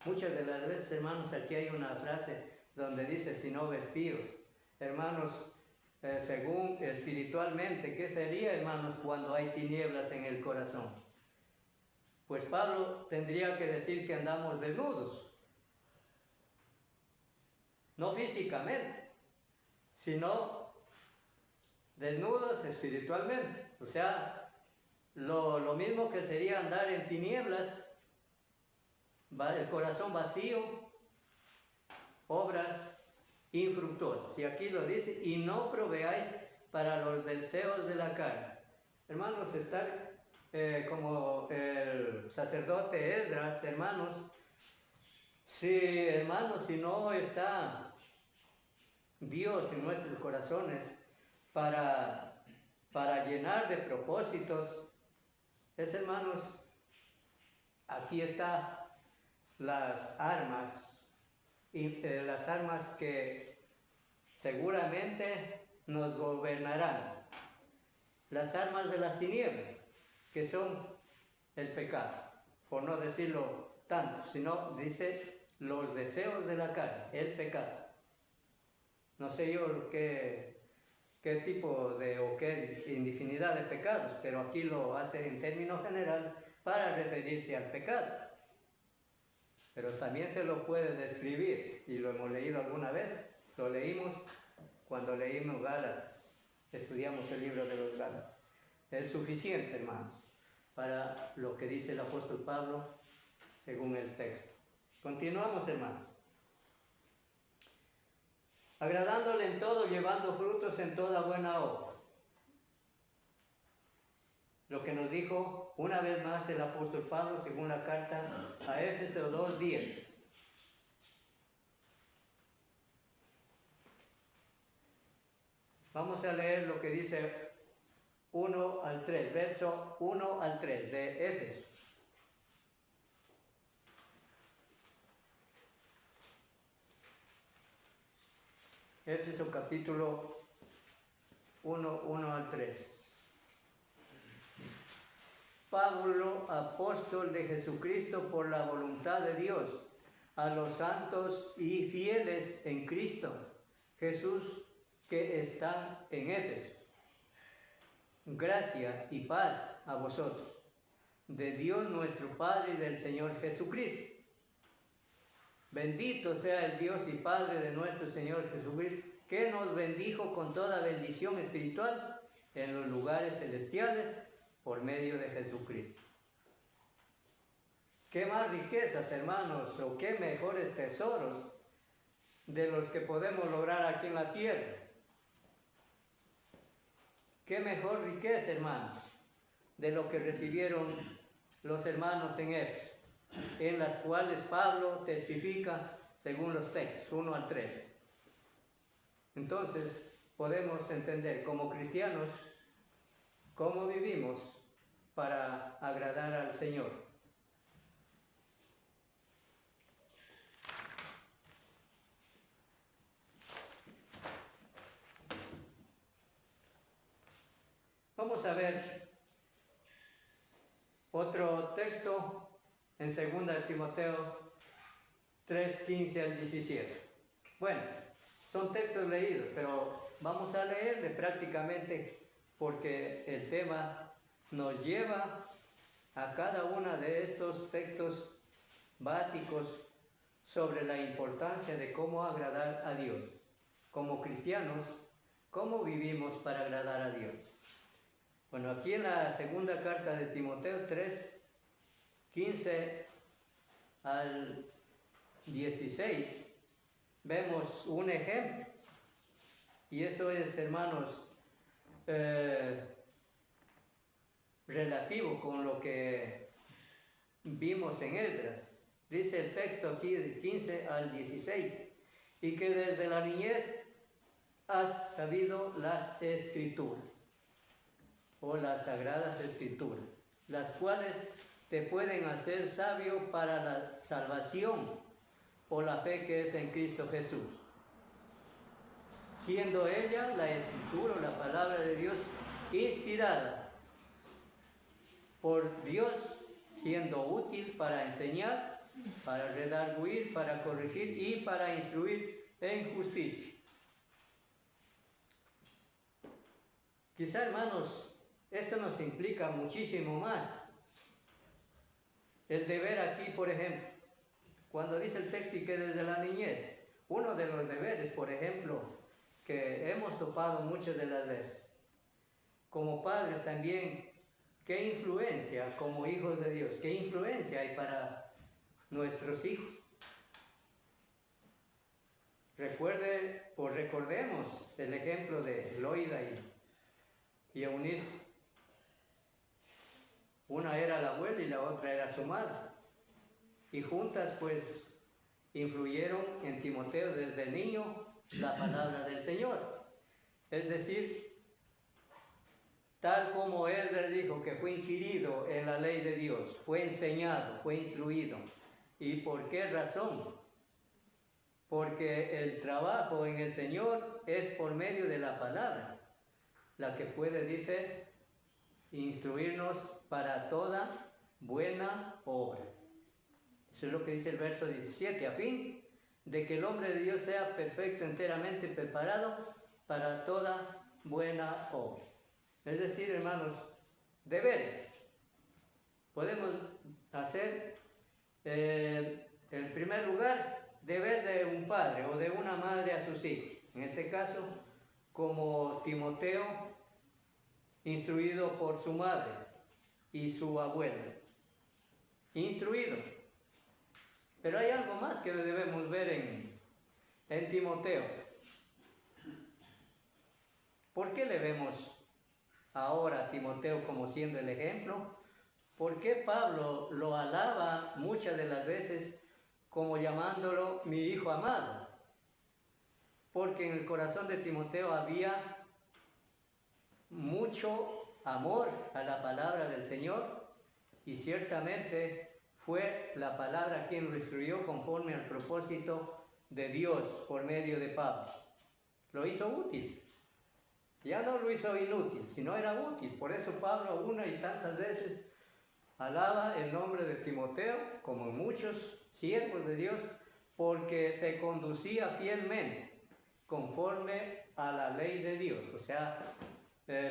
Muchas de las veces, hermanos, aquí hay una frase donde dice si no vestíos. Hermanos, según espiritualmente, ¿qué sería, hermanos, cuando hay tinieblas en el corazón? Pues Pablo tendría que decir que andamos desnudos. No físicamente, sino desnudos espiritualmente. O sea, lo mismo que sería andar en tinieblas, el corazón vacío, obras infructuosas. Y aquí lo dice, y no proveáis para los deseos de la carne. Hermanos, estar como el sacerdote Esdras, hermanos, si no está Dios en nuestros corazones para llenar de propósitos, hermanos, aquí está las armas que seguramente nos gobernarán, las armas de las tinieblas, que son el pecado, por no decirlo tanto, sino dice los deseos de la carne, el pecado. No sé yo qué tipo o qué infinidad de pecados, pero aquí lo hace en términos general para referirse al pecado. Pero también se lo puede describir, y lo hemos leído alguna vez, lo leímos cuando leímos Gálatas, estudiamos el libro de los Gálatas. Es suficiente, hermanos, para lo que dice el apóstol Pablo según el texto. Continuamos, hermanos. Agradándole en todo, llevando frutos en toda buena obra. Lo que nos dijo una vez más el apóstol Pablo según la carta a Éfeso 2:10. Vamos a leer lo que dice 1 al 3, verso 1 al 3 de Éfeso. Éfeso capítulo 1, 1 al 3. Pablo, apóstol de Jesucristo por la voluntad de Dios, a los santos y fieles en Cristo Jesús que están en Éfeso. Gracia y paz a vosotros, de Dios nuestro Padre y del Señor Jesucristo. Bendito sea el Dios y Padre de nuestro Señor Jesucristo, que nos bendijo con toda bendición espiritual en los lugares celestiales por medio de Jesucristo. ¿Qué más riquezas, hermanos, o qué mejores tesoros de los que podemos lograr aquí en la tierra? ¿Qué mejor riqueza, hermanos, de lo que recibieron los hermanos en Éfeso, en las cuales Pablo testifica según los textos 1 al 3? Entonces, podemos entender como cristianos cómo vivimos para agradar al Señor. Vamos a ver otro texto en 2 Timoteo 3, 15 al 17. Bueno, son textos leídos, pero vamos a leerle prácticamente porque el tema nos lleva a cada uno de estos textos básicos sobre la importancia de cómo agradar a Dios. Como cristianos, ¿cómo vivimos para agradar a Dios? Bueno, aquí en la segunda carta de Timoteo 3, 15 al 16, vemos un ejemplo. Y eso es, hermanos, relativo con lo que vimos en Esdras. Dice el texto aquí del 15 al 16, y que desde la niñez has sabido las escrituras, o las sagradas escrituras, las cuales te pueden hacer sabio para la salvación o la fe que es en Cristo Jesús, siendo ella la escritura o la palabra de Dios inspirada por Dios, siendo útil para enseñar, para redarguir, para corregir y para instruir en justicia. Quizá, hermanos, esto nos implica muchísimo más. El deber aquí, por ejemplo, cuando dice el texto y que desde la niñez, uno de los deberes, por ejemplo, que hemos topado muchas de las veces, como padres también, ¿qué influencia como hijos de Dios? ¿Qué influencia hay para nuestros hijos? Recordemos el ejemplo de Loida y Eunice. Una era la abuela y la otra era su madre. Y juntas pues influyeron en Timoteo desde niño la palabra del Señor. Es decir, tal como Esdras dijo que fue inquirido en la ley de Dios, fue enseñado, fue instruido. ¿Y por qué razón? Porque el trabajo en el Señor es por medio de la palabra, la que puede, dice, instruirnos para toda buena obra. Eso es lo que dice el verso 17, a fin de que el hombre de Dios sea perfecto, enteramente preparado para toda buena obra. Es decir, hermanos, deberes. Podemos hacer, en primer lugar, deber de un padre o de una madre a sus hijos. En este caso, como Timoteo, instruido por su madre y su abuelo. Instruido. Pero hay algo más que debemos ver en Timoteo. ¿Por qué le vemos ahora a Timoteo como siendo el ejemplo? ¿Por qué Pablo lo alaba muchas de las veces como llamándolo mi hijo amado? Porque en el corazón de Timoteo había mucho amor a la palabra del Señor y ciertamente fue la palabra quien lo instruyó conforme al propósito de Dios por medio de Pablo. Lo hizo útil. Ya no lo hizo inútil, sino era útil. Por eso Pablo una y tantas veces alaba el nombre de Timoteo, como muchos siervos de Dios, porque se conducía fielmente conforme a la ley de Dios. O sea,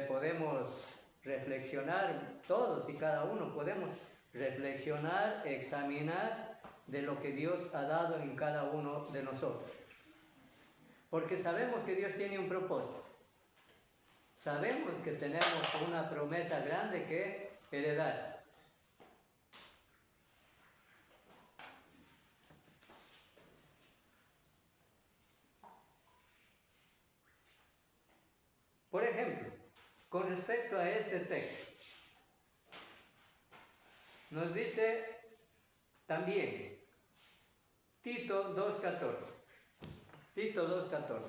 podemos reflexionar, todos y cada uno podemos reflexionar, examinar de lo que Dios ha dado en cada uno de nosotros. Porque sabemos que Dios tiene un propósito. Sabemos que tenemos una promesa grande que heredar. Por ejemplo, con respecto a este texto, nos dice también Tito 2.14. Tito 2.14.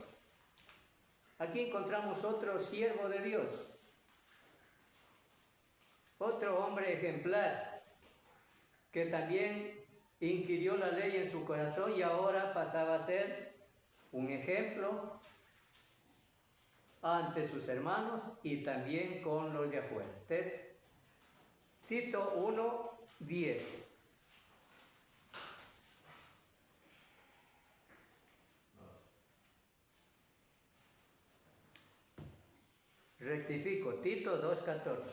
Aquí encontramos otro siervo de Dios, otro hombre ejemplar, que también inquirió la ley en su corazón y ahora pasaba a ser un ejemplo ante sus hermanos y también con los de afuera. Tito 1:10. Rectifico, Tito 2.14.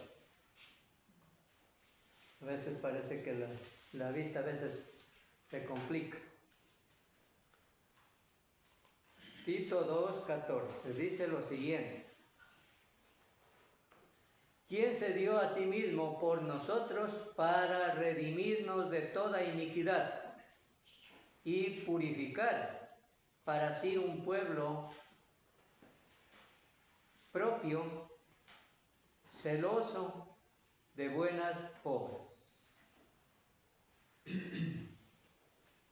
A veces parece que la vista a veces se complica. Tito 2.14 dice lo siguiente: quien se dio a sí mismo por nosotros para redimirnos de toda iniquidad y purificar para sí un pueblo propio, celoso de buenas obras.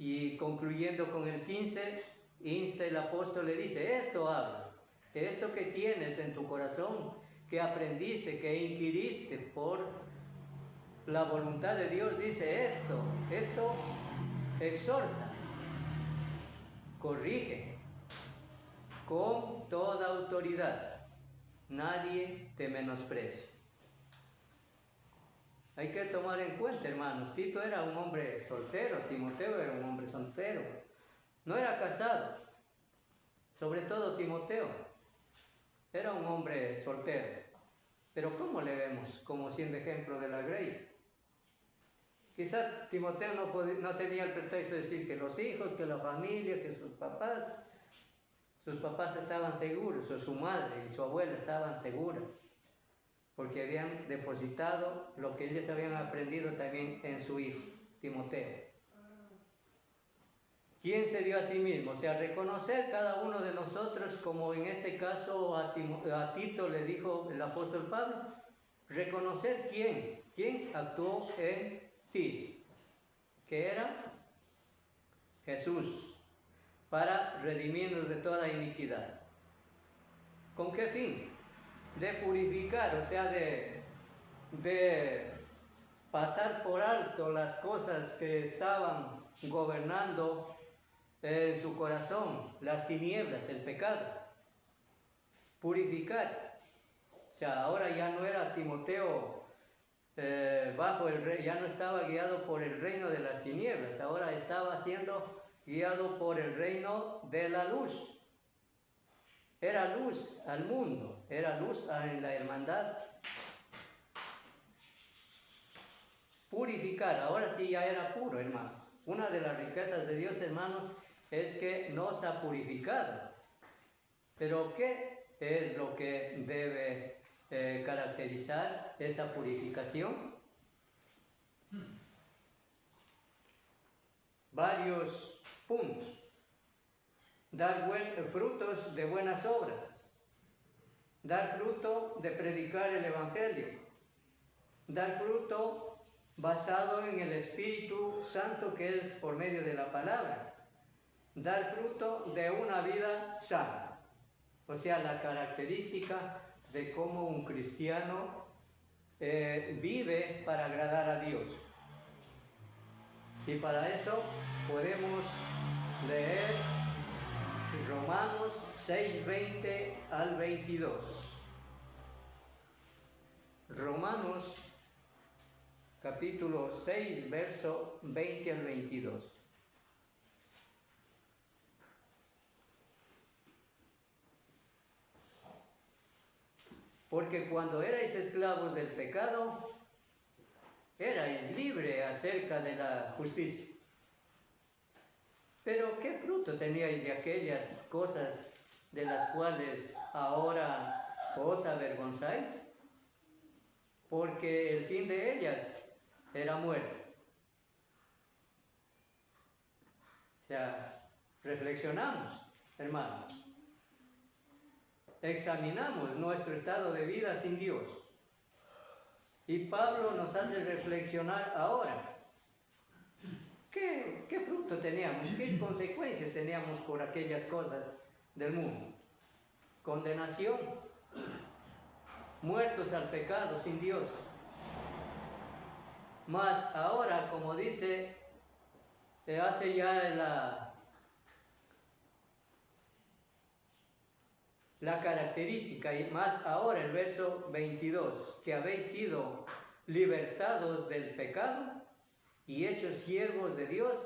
Y concluyendo con el 15, insta el apóstol, le dice, esto habla, esto que tienes en tu corazón, que aprendiste, que inquiriste por la voluntad de Dios, dice esto exhorta, corrige con toda autoridad, nadie te menosprecia. Hay que tomar en cuenta, hermanos, Tito era un hombre soltero, Timoteo era un hombre soltero, no era casado, sobre todo Timoteo, era un hombre soltero, pero ¿cómo le vemos como siendo ejemplo de la grey? Quizá Timoteo no tenía el pretexto de decir que los hijos, que la familia, que sus papás estaban seguros, o su madre y su abuela estaban seguras, porque habían depositado lo que ellos habían aprendido también en su hijo, Timoteo. ¿Quién se dio a sí mismo? O sea, reconocer cada uno de nosotros, como en este caso a Tito le dijo el apóstol Pablo, reconocer quién actuó en ti, que era Jesús, para redimirnos de toda iniquidad. ¿Con qué fin? De purificar, o sea, de pasar por alto las cosas que estaban gobernando en su corazón, las tinieblas, el pecado. Purificar. O sea, ahora ya no era Timoteo bajo el rey, ya no estaba guiado por el reino de las tinieblas, ahora estaba siendo guiado por el reino de la luz. Era luz al mundo, era luz en la hermandad. Purificar, ahora sí ya era puro, hermanos. Una de las riquezas de Dios, hermanos, es que nos ha purificado. Pero ¿qué es lo que debe caracterizar esa purificación? Varios puntos. Dar frutos de buenas obras, dar fruto de predicar el Evangelio, dar fruto basado en el Espíritu Santo, que es por medio de la palabra, dar fruto de una vida sana, o sea, la característica de cómo un cristiano vive para agradar a Dios. Y para eso podemos leer Romanos 6, 20 al 22. Romanos capítulo 6, verso 20 al 22. Porque cuando erais esclavos del pecado, erais libres acerca de la justicia. Pero ¿qué fruto teníais de aquellas cosas de las cuales ahora os avergonzáis? Porque el fin de ellas era muerte. O sea, reflexionamos, hermanos. Examinamos nuestro estado de vida sin Dios. Y Pablo nos hace reflexionar ahora. ¿Qué fruto teníamos? ¿Qué consecuencias teníamos por aquellas cosas del mundo? Condenación, muertos al pecado sin Dios. Mas ahora, como dice, hace ya la característica, y más ahora el verso 22, que habéis sido libertados del pecado y hechos siervos de Dios,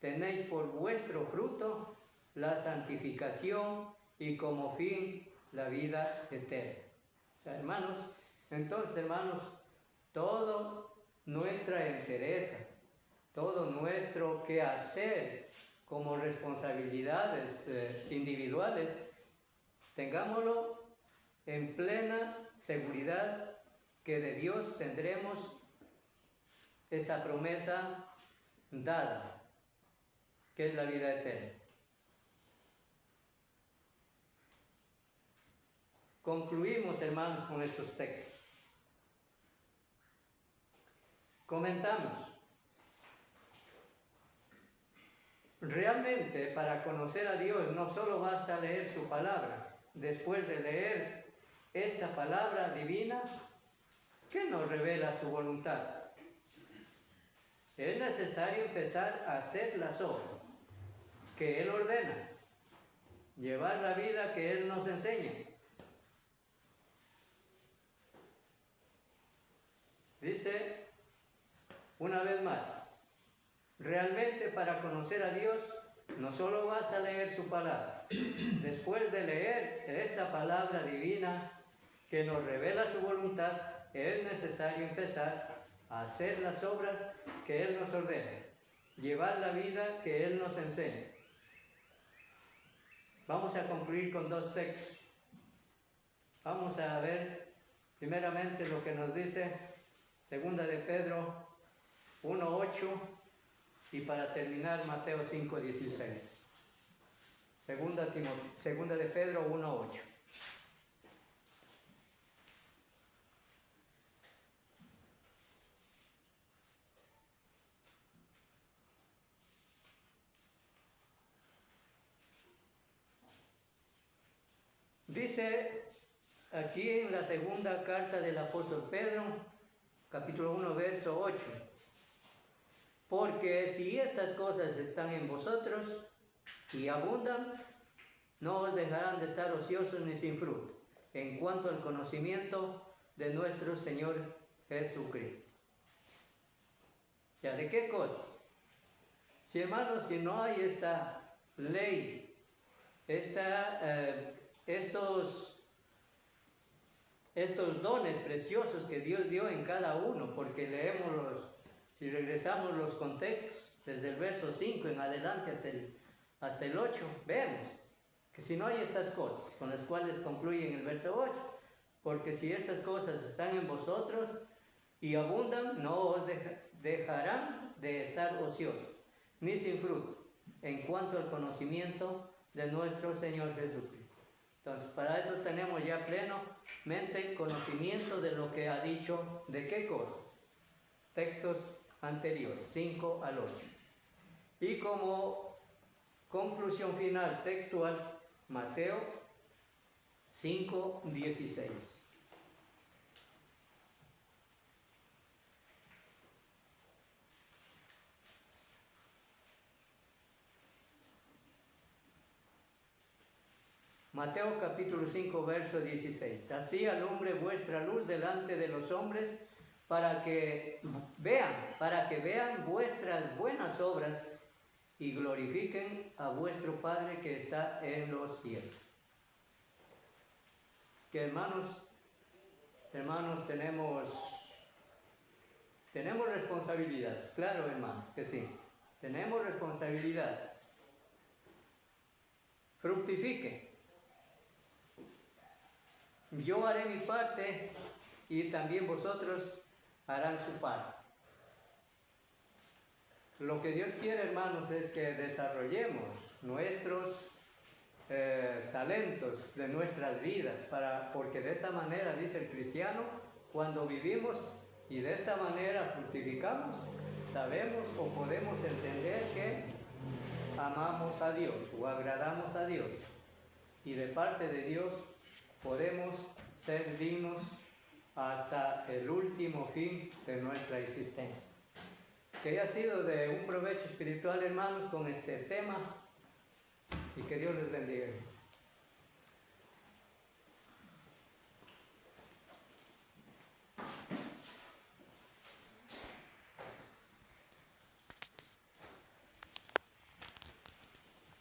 tenéis por vuestro fruto la santificación y como fin la vida eterna. O sea, hermanos, entonces, hermanos, toda nuestra entereza, todo nuestro quehacer como responsabilidades individuales, tengámoslo en plena seguridad que de Dios tendremos esa promesa dada, que es la vida eterna. Concluimos, hermanos, con estos textos. Comentamos. realmente para conocer a Dios no solo basta leer su palabra. Después de leer esta palabra divina, ¿qué nos revela su voluntad? Es necesario empezar a hacer las obras que Él ordena, llevar la vida que Él nos enseña. Dice una vez más, realmente para conocer a Dios no solo basta leer su palabra. Después de leer esta palabra divina que nos revela su voluntad, es necesario empezar a hacer las obras que Él nos ordena, llevar la vida que Él nos enseña. Vamos a concluir con dos textos. Vamos a ver primeramente lo que nos dice Segunda de Pedro 1:8 y para terminar Mateo 5:16. Segunda de Pedro 1:8. Dice aquí en la segunda carta del apóstol Pedro, capítulo 1, verso 8, porque si estas cosas están en vosotros y abundan, no os dejarán de estar ociosos ni sin fruto, en cuanto al conocimiento de nuestro Señor Jesucristo. O sea, ¿de qué cosas? Si hermanos, si no hay esta ley, estos dones preciosos que Dios dio en cada uno, porque si regresamos los contextos, desde el verso 5 en adelante hasta el 8, vemos que si no hay estas cosas, con las cuales concluye en el verso 8, porque si estas cosas están en vosotros y abundan, no os dejarán de estar ociosos, ni sin fruto, en cuanto al conocimiento de nuestro Señor Jesucristo. Entonces, para eso tenemos ya plenamente conocimiento de lo que ha dicho, ¿de qué cosas? Textos anteriores, 5 al 8. Y como conclusión final textual, Mateo 5:16. Mateo capítulo 5, verso 16. Así alumbre vuestra luz delante de los hombres para que vean vuestras buenas obras y glorifiquen a vuestro Padre que está en los cielos. Que hermanos, tenemos responsabilidades, claro hermanos, que sí, tenemos responsabilidades. Fructifiquen. Yo haré mi parte y también vosotros harán su parte. Lo que Dios quiere, hermanos, es que desarrollemos nuestros talentos de nuestras vidas, porque de esta manera, dice el cristiano, cuando vivimos y de esta manera fructificamos, sabemos o podemos entender que amamos a Dios o agradamos a Dios, y de parte de Dios podemos ser dignos hasta el último fin de nuestra existencia. Que haya sido de un provecho espiritual, hermanos, con este tema, y que Dios les bendiga.